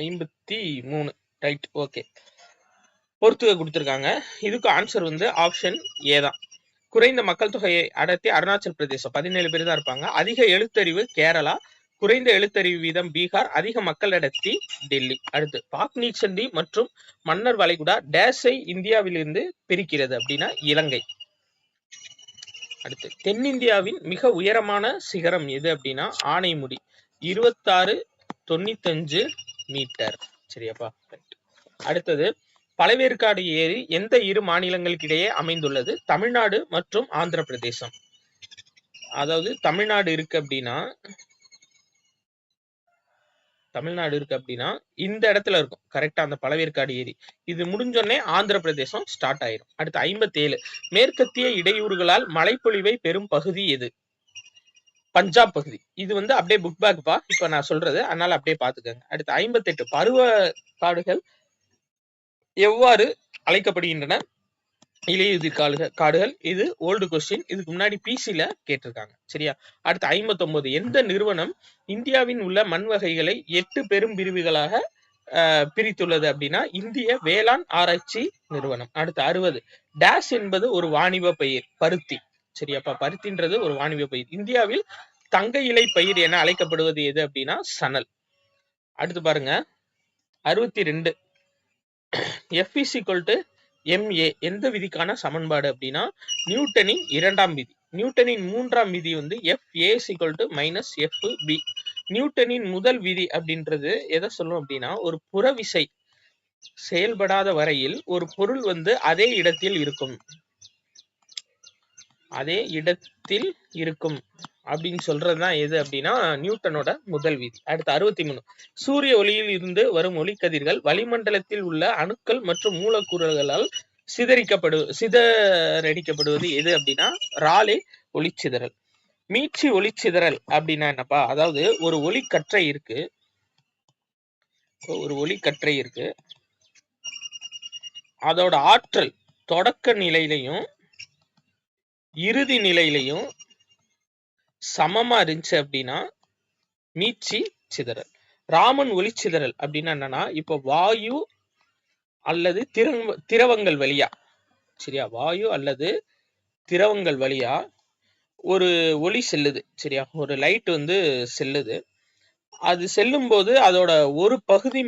53 ரைட். ஓகே, பொறுத்துக கொடுத்திருக்காங்க. இதுக்கு ஆன்சர் வந்து ஆப்ஷன் ஏ தான். குறைந்த மக்கள் தொகையை அடர்த்தி அருணாச்சல் பிரதேசம் 17 பேர் தான் இருப்பாங்க. அதிக எழுத்தறிவு கேரளா. குறைந்த எழுத்தறிவு வீதம் பீகார், அதிக மக்கள் அடர்த்தி டெல்லி. அடுத்து பாக்னீர் சந்தி மற்றும் மன்னர் வளைகுடா டேஷை இந்தியாவிலிருந்து பிரிக்கிறது அப்படின்னா இலங்கை. அடுத்து தென்னிந்தியாவின் மிக உயரமான சிகரம் எது அப்படின்னா ஆனைமுடி, 2695 மீட்டர். சரியாப்பா. அடுத்தது பழவேற்காடு ஏரி எந்த இரு மாநிலங்களுக்கு இடையே அமைந்துள்ளது? தமிழ்நாடு மற்றும் ஆந்திர பிரதேசம். அதாவது தமிழ்நாடு இருக்கு அப்படின்னா இந்த இடத்துல இருக்கும் கரெக்டா, அந்த பழவேற்காடு ஏரி. இது முடிஞ்சோடனே ஆந்திர பிரதேசம் ஸ்டார்ட் ஆயிரும். அடுத்து 57 மேற்கத்திய இடையூறுகளால் மழைப்பொழிவை பெறும் பகுதி எது? பஞ்சாப் பகுதி. இது வந்து அப்படியே புக் பேக்பா, இப்ப நான் சொல்றது, அதனால அப்படியே பாத்துக்கோங்க. அடுத்து 58 பருவ காடுகள் எவ்வாறு அழைக்கப்படுகின்றன? இலையுதிர் காடுகள். இது ஓல்டு கொஸ்டின், இதுக்கு முன்னாடி பிசில கேட்டிருக்காங்க. சரியா. அடுத்து 59 எந்த நிறுவனம் இந்தியாவின் உள்ள மண் வகைகளை 8 பெரும் பிரிவுகளாக பிரித்துள்ளது அப்படின்னா இந்திய வேளாண் ஆராய்ச்சி நிறுவனம். அடுத்து 60 டேஷ் என்பது ஒரு வாணிப பயிர், பருத்தி. சரியாப்பா, பருத்தின்றது ஒரு வாணிப பயிர். இந்தியாவில் தங்க இலை பயிர் என அழைக்கப்படுவது எது அப்படின்னா சணல். அடுத்து பாருங்க 62 F = ma எந்த விதிக்கான சமன்பாடு அப்படின்னா நியூட்டனின் இரண்டாம் விதி. நியூட்டனின் மூன்றாம் விதி வந்து FA - FB. நியூட்டனின் முதல் விதி அப்படின்றது எதை சொல்லும் அப்படின்னா ஒரு புறவிசை செயல்படாத வரையில் ஒரு பொருள் வந்து அதே இடத்தில் இருக்கும் அப்படின்னு சொல்றதுதான் எது அப்படின்னா நியூட்டனோட முதல் விதி. அடுத்து 63 சூரிய ஒளியில் இருந்து வரும் ஒளிக்கதிர்கள் வளிமண்டலத்தில் உள்ள அணுக்கள் மற்றும் மூலக்கூறுகளால் சிதறடிக்கப்படுவது எது அப்படின்னா ராலே ஒளிச்சிதறல். மீட்சி ஒளிச்சிதறல் அப்படின்னா என்னப்பா? அதாவது ஒரு ஒளிக்கற்றை இருக்கு, அதோட ஆற்றல் தொடக்க நிலையிலையும் இறுதி நிலையிலையும் சமமா இருந்துச்சு அப்படின்னா மீட்சி சிதறல். ராமன் ஒளிச்சிதறல் அப்படின்னா என்னன்னா இப்ப வாயு அல்லது திரவங்கள் வழியா, சரியா, வாயு அல்லது திரவங்கள் வழியா ஒரு ஒளி செல்லுது. சரியா, ஒரு லைட் வந்து செல்லுது. அது செல்லும் போது அதோட ஒரு பகுதி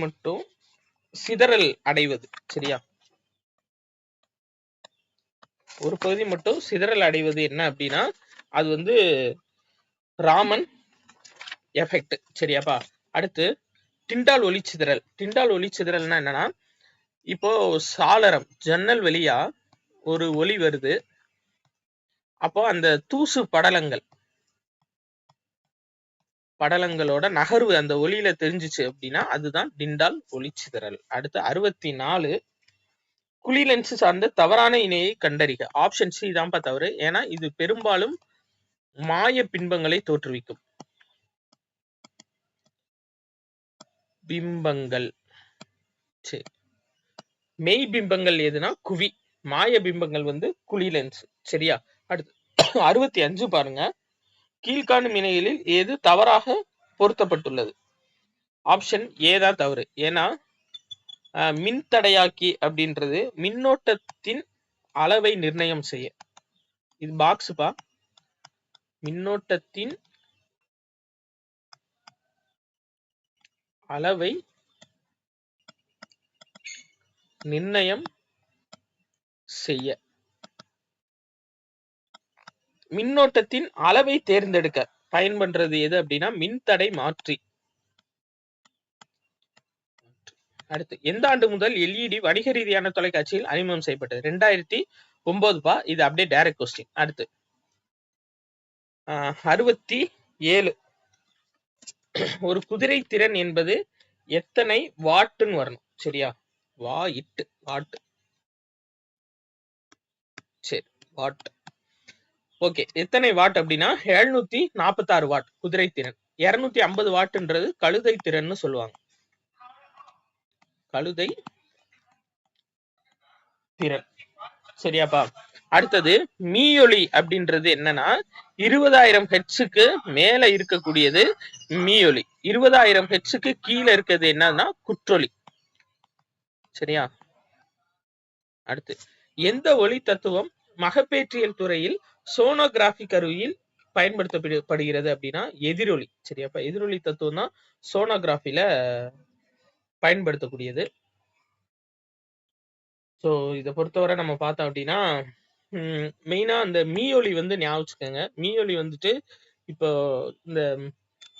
மட்டும் சிதறல் அடைவது. சரியா, ஒரு பகுதி மட்டும் சிதறல் அடைவது என்ன அப்படின்னா அது வந்து ராமன் எஃபெக்ட். சரியாப்பா. அடுத்து டிண்டால் ஒளிச்சிதறல்னா என்னன்னா இப்போ சாளரம் ஜன்னல் வழியா ஒரு ஒளி வருது, அப்போ அந்த தூசு படலங்களோட நகர்வு அந்த ஒளியில தெரிஞ்சிச்சு அப்படின்னா அதுதான் டிண்டால் ஒளிச்சிதறல். அடுத்து 64 குழி லென்ஸ் சார்ந்த தவறான இணையை கண்டறிக. ஆப்ஷன் சி தான்ப்பா தவறு, ஏன்னா இது பெரும்பாலும் மாய பிம்பங்களை தோற்றுவிக்கும். பிம்பங்கள். சரி, மெய் பிம்பங்கள் எதுனா குவி, மாய பிம்பங்கள் வந்து குழி லென்ஸ். சரியா. அடுத்து 65 பாருங்க, கீழ்காணும் இணைகளில் எது தவறாக பொருத்தப்பட்டுள்ளது? ஆப்ஷன் ஏ தான் தவறு, ஏன்னா மின்தடையாக்கி அப்படின்றது மின்னோட்டத்தின் அளவை நிர்ணயம் செய்ய. இது பாக்ஸ்பா, மின்னோட்டத்தின் அளவை நிர்ணயம் செய்ய. மின்னோட்டத்தின் அளவை தேர்ந்தெடுக்க பயன்படுறது எது அப்படின்னா மின்தடை மாற்றி. அடுத்து எந்த ஆண்டு முதல் எல்இடி வணிக ரீதியான தொலைக்காட்சியில் அறிமுகம் செய்யப்பட்டது? 2009 பா, இது அப்படியே டைரக்ட் கொஸ்டின். அடுத்து 67 ஒரு குதிரை திறன் என்பது எத்தனை வாட்டுன்னு வரணும். சரியா, வாட். சரி, வாட். ஓகே, எத்தனை வாட் அப்படின்னா 746 வாட் குதிரை திறன். 250 வாட்ன்றது கழுதை திறன்னு சொல்லுவாங்க, கழுதை திறன். சரியாப்பா. அடுத்தது மீயொலி அப்படின்றது என்னன்னா 20,000 ஹெர்ட்ஸுக்கு மேல இருக்கக்கூடியது மீயொலி, 20,000 ஹெர்ட்ஸுக்கு கீழே இருக்கிறது என்னன்னா குற்றொலி. சரியா. அடுத்து எந்த ஒளி தத்துவம் மகப்பேற்றியல் துறையில் சோனோகிராபி கருவியில் பயன்படுத்தப்படுகிறது அப்படின்னா எதிரொலி. சரியா, அப்ப எதிரொலி தத்துவம் தான் சோனோகிராபில பயன்படுத்தக்கூடியது. ஸோ இதை பொறுத்தவரை நம்ம பார்த்தோம் அப்படின்னா மெயினா அந்த மீயொலி வந்து ஞாபகம் வச்சுக்கோங்க. மீயொலி வந்துட்டு இப்போ இந்த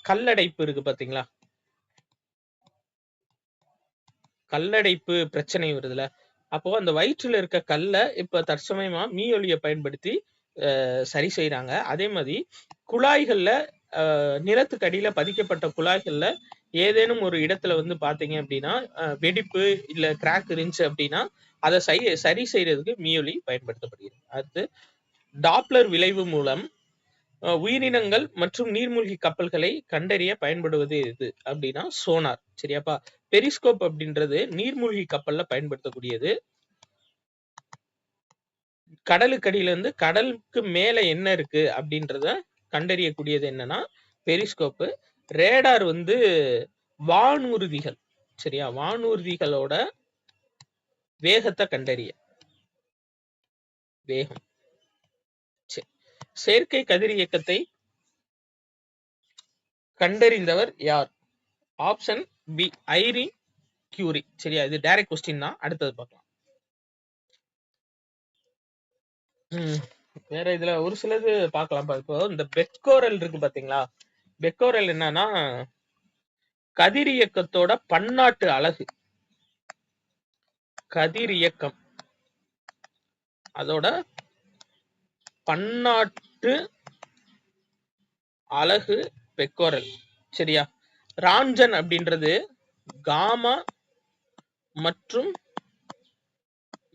கல்லடைப்பு இருக்கு பாத்தீங்களா, கல்லடைப்பு பிரச்சனை வருதுல, அப்போ அந்த வயிற்றுல இருக்க கல்லை இப்ப தற்சமயமா மீயொலியை பயன்படுத்தி சரி செய்யறாங்க. அதே மாதிரி குழாய்கள்ல நிலத்துக்கு அடியில பதிக்கப்பட்ட குழாய்கள்ல ஏதேனும் ஒரு இடத்துல வந்து பாத்தீங்க அப்படின்னா வெடிப்பு இல்ல கிராக் இருந்துச்சு அப்படின்னா அதை சரி செய்யறதுக்கு மீயொலி பயன்படுத்தப்படுகிறது. அடுத்து டாப்ளர் விளைவு மூலம் உயிரினங்கள் மற்றும் நீர்மூழ்கி கப்பல்களை கண்டறிய பயன்படுவது எது அப்படின்னா சோனார். சரியாப்பா. பெரிஸ்கோப் அப்படின்றது நீர்மூழ்கி கப்பல்ல பயன்படுத்தக்கூடியது. கடலுக்கடியில இருந்து கடலுக்கு மேல என்ன இருக்கு அப்படின்றத கண்டறியக்கூடியது என்னன்னா பெரிஸ்கோப்பு. ரேடார் வந்து வானூர்திகள். சரியா, வானூர்திகளோட வேகத்தை கண்டறிய வேகம். செயற்கை கதிரியக்கத்தை கண்டறிந்தவர் யார்? Option B, Irene Curie. சரியா, இது டைரக்ட் கொஸ்டின் தான். அடுத்தது பார்க்கலாம். வேற இதுல ஒரு சிலது பார்க்கலாம். இப்போ இந்த பெக்கோரல் இருக்கு பாத்தீங்களா, பெக்கோரல் என்னன்னா கதிரியக்கத்தோட பன்னாட்டு அலகு. கதிரியக்கம் அதோட பன்னாட்டு அலகு பெக்கோரல். சரியா, ராஞ்சன் அப்படின்றது காமா மற்றும்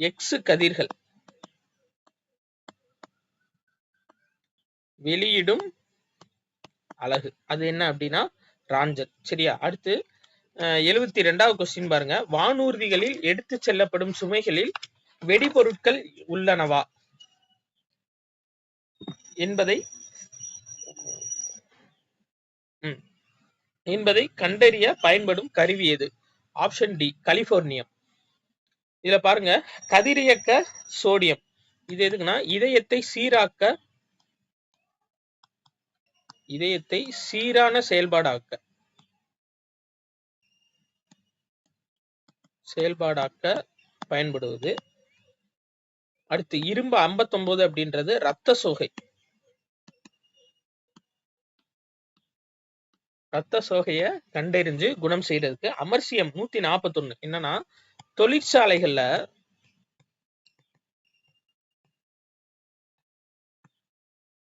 எக்ஸ் கதிர்கள் வெளியிடும் அலகு. அது என்ன அப்படின்னா ராஞ்சன். சரியா, அடுத்து 72வது கொஸ்டின் பாருங்க. வானூர்திகளில் எடுத்து செல்லப்படும் சுமைகளில் வெடிபொருட்கள் உள்ளனவா என்பதை கண்டறிய பயன்படும் கருவி எது? Option D, californium. இதுல பாருங்க, கதிரியக்க சோடியம். இது எதுக்குன்னா இதயத்தை சீரான செயல்பாடாக்க பயன்படுவது. அடுத்து இரும்பு 59 அப்படின்றது ரத்த சோகைய கண்டறிஞ்சு குணம் செய்யறதுக்கு. அமர்சியம் 141 என்னன்னா தொழிற்சாலைகள்ல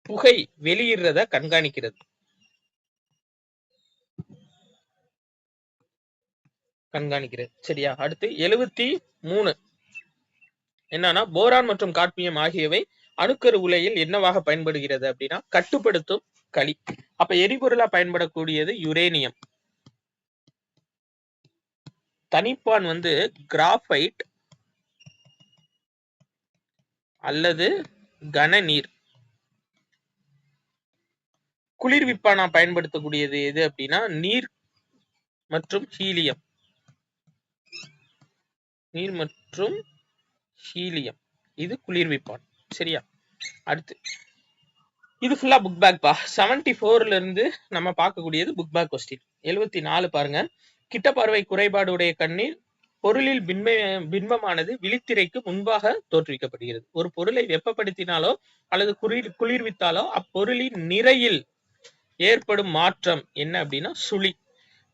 புகை வெளியிடுறத கண்காணிக்கிறது. சரியா, அடுத்து 73 என்னன்னா போரான் மற்றும் காட்மியம் ஆகியவை அணுக்கரு உலையில் என்னவாக பயன்படுகிறது அப்படின்னா கட்டுப்படுத்தும் களி. அப்ப எரிபொருளா பயன்படக்கூடியது யுரேனியம். தனிப்பான் வந்து கிராஃபைட் அல்லது கனநீர். குளிர்விப்பானா பயன்படுத்தக்கூடியது எது அப்படின்னா நீர் மற்றும் ஹீலியம். இது குளிர்விப்பான். சரியா, அடுத்து இது ஃபுல்லா புக் பேக் பா. 74ல இருந்து நம்ம பார்க்கக்கூடியது புக் பேக் கொஸ்டின். 74 பாருங்க. கிட்ட பார்வை குறைபாடு உடைய கண்ணில் பொருளில் பிம்பமானது விழித்திரைக்கு முன்பாக தோற்றுவிக்கப்படுகிறது. ஒரு பொருளை வெப்பப்படுத்தினாலோ அல்லது குளிர்வித்தாலோ அப்பொருளின் நிறையில் ஏற்படும் மாற்றம் என்ன அப்படின்னா சுழி.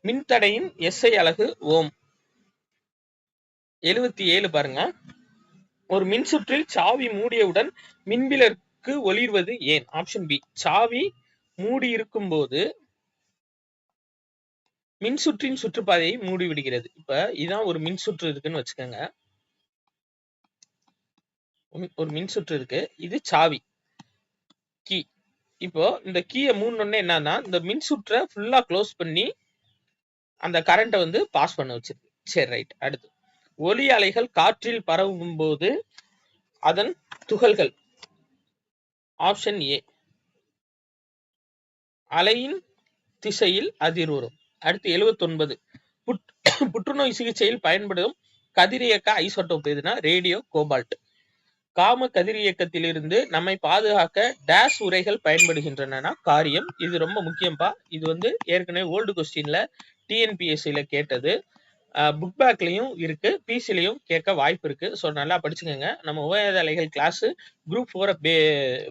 மின்தடையின் எஸ்ஐ அலகு ஓம். 77 பாருங்க. ஒரு மின்சுற்றில் சாவி மூடியவுடன் மின்விளக்கு ஒளிர்வது ஏன்? ஆப்ஷன் பி, சாவி மூடி இருக்கும் போது மின்சுற்றின் சுற்றுப்பாதையை மூடி விடுகிறது. இப்ப இதான் ஒரு மின்சுற்று இருக்குன்னு வச்சுக்கோங்க. ஒரு மின்சுற்று இருக்கு, இது சாவி கீ. இப்போ இந்த கீயை மூடணும்னே என்னன்னா இந்த மின்சுற்றை ஃபுல்லா க்ளோஸ் பண்ணி அந்த கரண்ட்டை வந்து பாஸ் பண்ண வச்சிருக்கு. சரி, ரைட். அடுத்து ஒலி அலைகள் காற்றில் பரவும் போது அதன் துகள்கள். ஆப்ஷன் ஏ, அலையின் திசையில் அதிர்வுறும். அடுத்து 79 புற்றுநோய் சிகிச்சையில் பயன்படும் கதிரியக்க ஐசோடோப் எதுனா ரேடியோ கோபால்ட். காம கதிரியக்கத்திலிருந்து நம்மை பாதுகாக்க டேஷ் உரைகள் பயன்படுகின்றன காரியம். இது ரொம்ப முக்கியம்பா. இது வந்து ஏற்கனவே ஓல்டு கொஸ்டின்ல டிஎன்பிஎஸ்சில கேட்டது. புக் பேக்லயும் இருக்கு, பிசிலையும் கேட்க வாய்ப்பு இருக்கு. ஸோ நல்லா படிச்சுக்கோங்க. நம்ம உபயோக அலைகள் கிளாஸ் குரூப் 4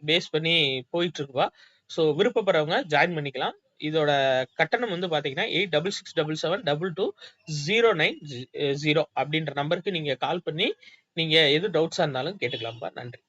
பேஸ் பண்ணி போயிட்டு இருக்குப்பா. ஸோ விருப்பப்படுறவங்க ஜாயின் பண்ணிக்கலாம். இதோட கட்டணம் வந்து பாத்தீங்கன்னா 8667722090 அப்படின்ற நம்பருக்கு நீங்க கால் பண்ணி நீங்க எது டவுட்ஸா இருந்தாலும் கேட்டுக்கலாம்ப்பா. நன்றி.